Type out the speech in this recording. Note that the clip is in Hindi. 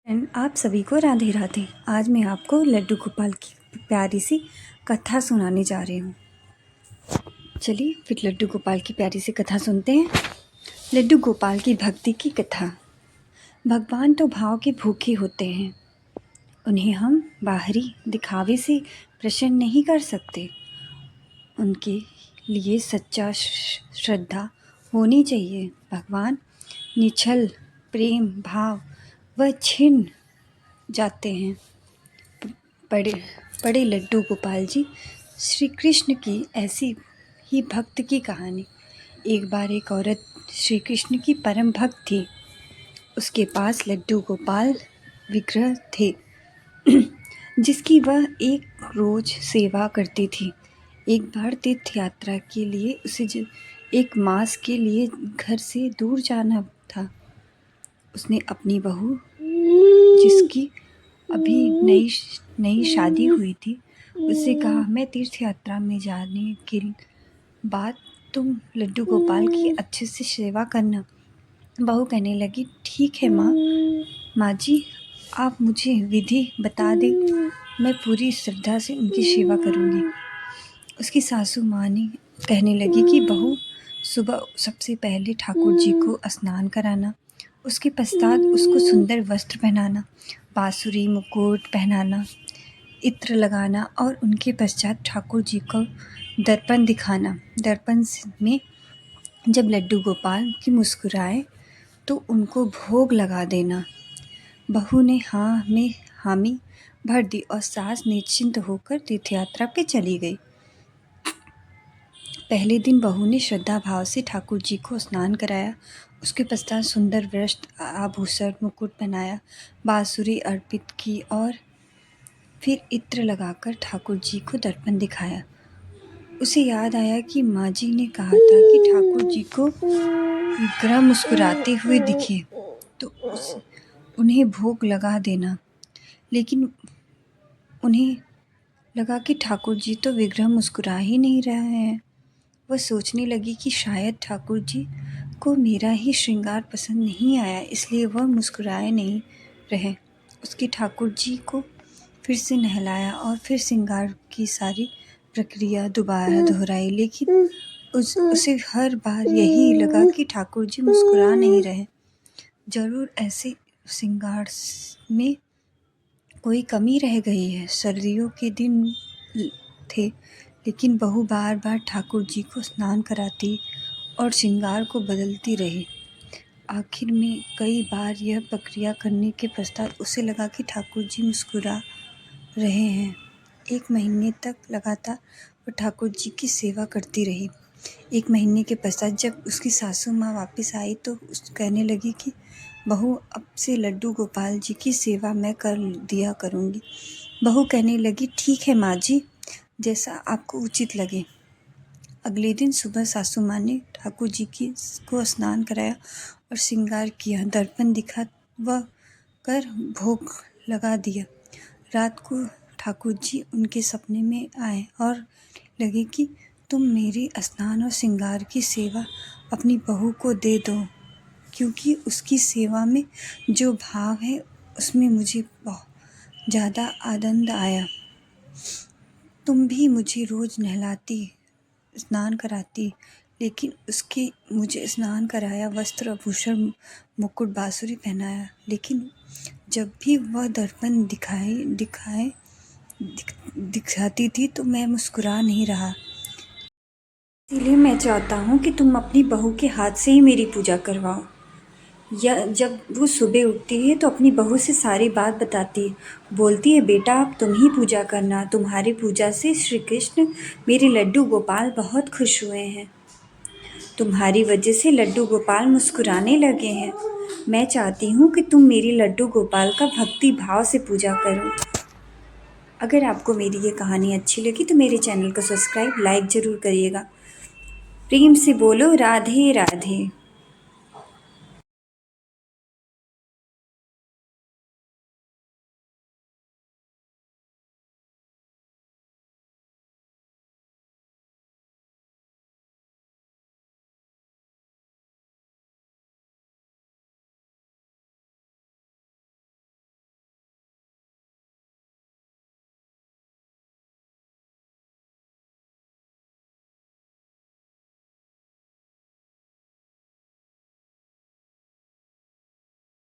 एंड आप सभी को राधे राधे। आज मैं आपको लड्डू गोपाल की प्यारी सी कथा सुनाने जा रही हूँ। चलिए फिर लड्डू गोपाल की प्यारी सी कथा सुनते हैं। लड्डू गोपाल की भक्ति की कथा। भगवान तो भाव के भूखे होते हैं, उन्हें हम बाहरी दिखावे से प्रसन्न नहीं कर सकते। उनके लिए सच्चा श्रद्धा होनी चाहिए। भगवान निश्चल प्रेम भाव व छिन्न जाते हैं। बड़े लड्डू गोपाल जी श्री कृष्ण की ऐसी ही भक्त की कहानी। एक बार एक औरत श्री कृष्ण की परम भक्त थी। उसके पास लड्डू गोपाल विग्रह थे जिसकी वह एक रोज सेवा करती थी। एक बार तीर्थ यात्रा के लिए उसे एक मास के लिए घर से दूर जाना था। उसने अपनी बहू, जिसकी अभी नई शादी हुई थी, उससे कहा, मैं तीर्थ यात्रा में जाने के बाद तुम लड्डू गोपाल की अच्छे से सेवा करना। बहू कहने लगी, ठीक है माँ जी, आप मुझे विधि बता दें, मैं पूरी श्रद्धा से उनकी सेवा करूँगी। उसकी सासू माँ ने कहने लगी कि बहू, सुबह सबसे पहले ठाकुर जी को स्नान कराना, उसके पश्चात उसको सुंदर वस्त्र पहनाना, बांसुरी मुकुट पहनाना, इत्र लगाना और उनके पश्चात ठाकुर जी को दर्पण दिखाना। दर्पण में जब लड्डू गोपाल की मुस्कुराए तो उनको भोग लगा देना। बहू ने हाँ में हामी भर दी और सास निश्चिंत होकर तीर्थ यात्रा पे चली गई। पहले दिन बहू ने श्रद्धा भाव से ठाकुर जी को स्नान कराया। उसके पश्चात सुंदर वस्त्र आभूषण मुकुट पहनाया, बांसुरी अर्पित की और फिर इत्र लगाकर ठाकुर जी को दर्पण दिखाया। उसे याद आया कि माँ जी ने कहा था कि ठाकुर जी को विग्रह मुस्कुराते हुए दिखे तो उन्हें भोग लगा देना। लेकिन उन्हें लगा कि ठाकुर जी तो विग्रह मुस्कुरा ही नहीं रहे हैं। वह सोचने लगी कि शायद ठाकुर जी को मेरा ही श्रृंगार पसंद नहीं आया, इसलिए वह मुस्कुराए नहीं रहे। उसके ठाकुर जी को फिर से नहलाया और फिर श्रृंगार की सारी प्रक्रिया दोबारा दोहराई, लेकिन उसे हर बार यही लगा कि ठाकुर जी मुस्कुरा नहीं रहे। जरूर ऐसे श्रृंगार में कोई कमी रह गई है। सर्दियों के दिन थे, लेकिन बहू बार बार ठाकुर जी को स्नान कराती और श्रृंगार को बदलती रही। आखिर में कई बार यह प्रक्रिया करने के पश्चात उसे लगा कि ठाकुर जी मुस्कुरा रहे हैं। 1 महीने तक लगातार वह ठाकुर जी की सेवा करती रही। 1 महीने के पश्चात जब उसकी सासू माँ वापस आई तो कहने लगी कि बहू, अब से लड्डू गोपाल जी की सेवा मैं कर दिया करूँगी। बहू कहने लगी, ठीक है माँ जी, जैसा आपको उचित लगे। अगले दिन सुबह सासू माँ ने ठाकुर जी को स्नान कराया और श्रृंगार किया, दर्पण दिखा व कर भोग लगा दिया। रात को ठाकुर जी उनके सपने में आए और लगे कि तुम मेरे स्नान और श्रृंगार की सेवा अपनी बहू को दे दो, क्योंकि उसकी सेवा में जो भाव है उसमें मुझे बहुत ज़्यादा आनंद आया। तुम भी मुझे रोज़ नहलाती, स्नान कराती, लेकिन उसके मुझे स्नान कराया, वस्त्र आभूषण मुकुट बांसुरी पहनाया, लेकिन जब भी वह दर्पण दिखाती थी तो मैं मुस्कुरा नहीं रहा। इसीलिए मैं चाहता हूँ कि तुम अपनी बहू के हाथ से ही मेरी पूजा करवाओ। या जब वो सुबह उठती है तो अपनी बहू से सारी बात बताती है, बोलती है, बेटा अब तुम ही पूजा करना, तुम्हारी पूजा से श्री कृष्ण मेरे लड्डू गोपाल बहुत खुश हुए हैं। तुम्हारी वजह से लड्डू गोपाल मुस्कुराने लगे हैं। मैं चाहती हूँ कि तुम मेरी लड्डू गोपाल का भक्ति भाव से पूजा करो। अगर आपको मेरी ये कहानी अच्छी लगी तो मेरे चैनल को सब्सक्राइब, लाइक ज़रूर करिएगा। प्रेम से बोलो राधे राधे।